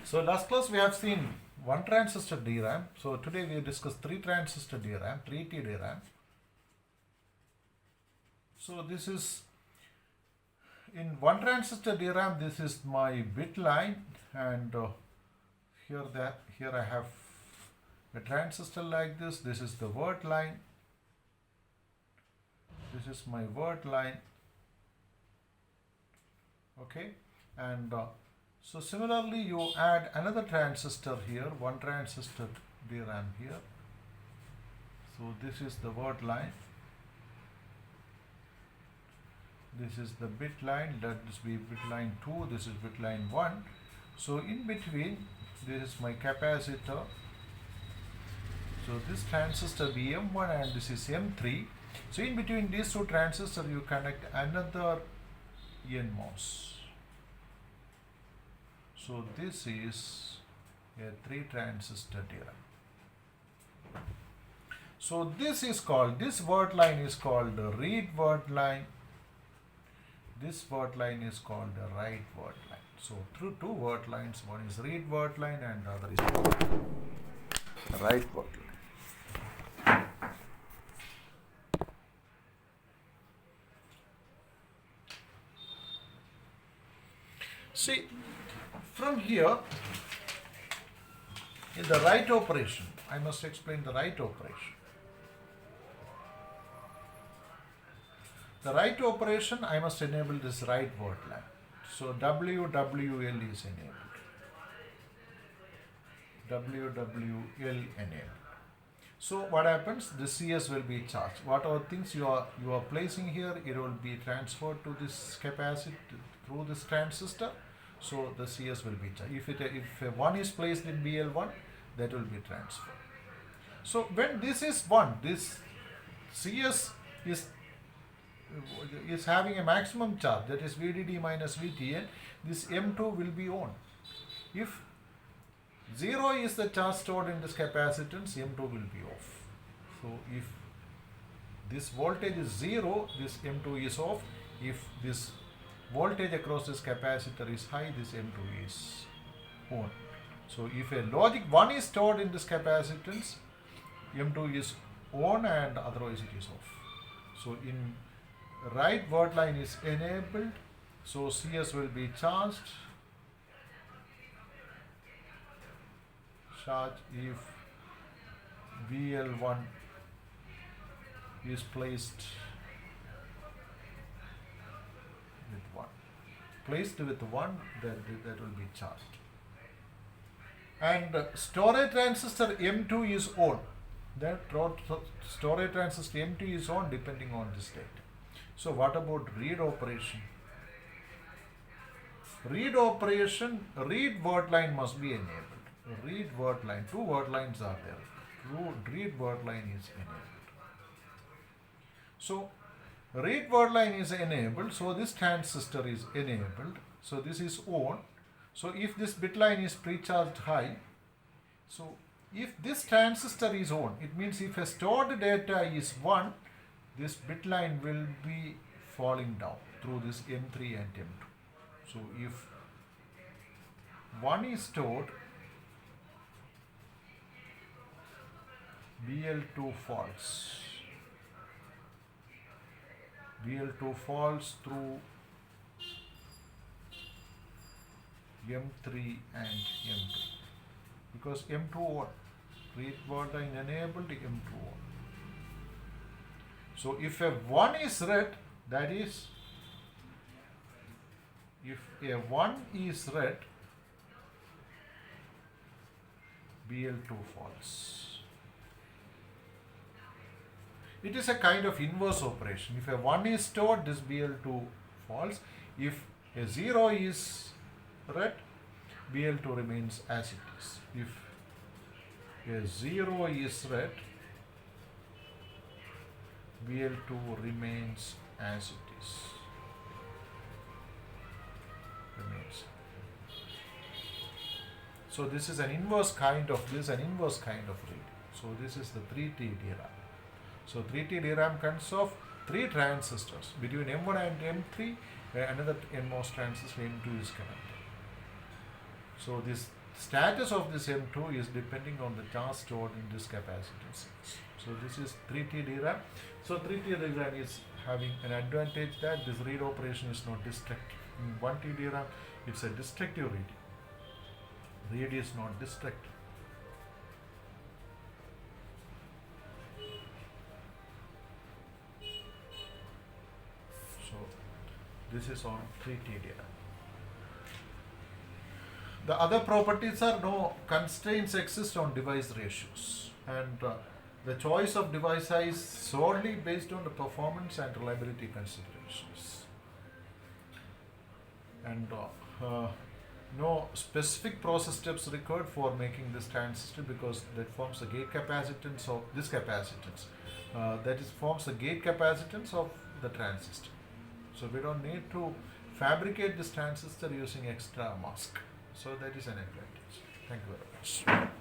So last class we have seen one transistor DRAM. So today we discuss three transistor DRAM, 3T DRAM. So this is in one transistor DRAM. This is my bit line, and here I have a transistor like this. This is the word line. This is my word line. Okay, and so similarly you add another transistor here, one transistor DRAM here. So this is the word line. This is the bit line, let this be bit line 2, this is bit line 1. So in between, this is my capacitor. So this transistor be M1 and this is M3. So in between these two transistors you connect another NMOS. So this is a 3 transistor DRAM. So this word line is called the read word line. This word line is called the write word line. So through two word lines, one is read word line and the other is write word line. See, from here, in the write operation, I must explain the write operation. The write operation, I must enable this write word line. So WWL is enabled. WWL enabled. So what happens? The CS will be charged. Whatever things you are placing here, it will be transferred to this capacitor through this transistor. So the CS will be charged. If 1 is placed in BL1, that will be transferred. So when this is 1, this CS is having a maximum charge, that is VDD minus VTN, this M2 will be on. If 0 is the charge stored in this capacitance, M2 will be off. So if this voltage is 0, this M2 is off. If this voltage across this capacitor is high, this M2 is on. So if a logic 1 is stored in this capacitance, M2 is on and otherwise it is off. So in write word line is enabled, so CS will be charged if VL1 is placed with 1. Placed with 1, that will be charged. And storage transistor M2 is on. That storage transistor M2 is on depending on this state. So what about read operation? Read word line must be enabled. Read word line, two word lines are there. Read word line is enabled. So read word line is enabled, so this transistor is enabled. So this is on. So if this bit line is precharged high, so if this transistor is on, it means if a stored data is 1, this bit line will be falling down through this M3 and M2. So if 1 is stored, BL2 falls. BL2 falls through M3 and M2 because M2 on. Read word line enabled, M2 on. So if a 1 is read, that is, if a 1 is read, BL2 falls. It is a kind of inverse operation. If a 1 is stored, this BL2 falls. If a 0 is read, BL2 remains as it is. If a 0 is read, BL2 remains as it is. So this is an inverse kind of read. So this is the 3T DRAM. So 3T DRAM consists of 3 transistors. Between M1 and M3, another NMOS transistor M2 is connected. So this status of this M2 is depending on the charge stored in this capacitance. So this is 3T DRAM. So 3T DRAM is having an advantage that this read operation is not destructive. In 1T DRAM, it's a destructive read. Read is not destructive. So this is on 3T DRAM. The other properties are no constraints exist on device ratios, and the choice of device size solely based on the performance and reliability considerations, and no specific process steps required for making this transistor, because that forms the gate capacitance of this capacitance, that is forms the gate capacitance of the transistor. So we don't need to fabricate this transistor using extra mask. So that is an advantage. Thank you very much.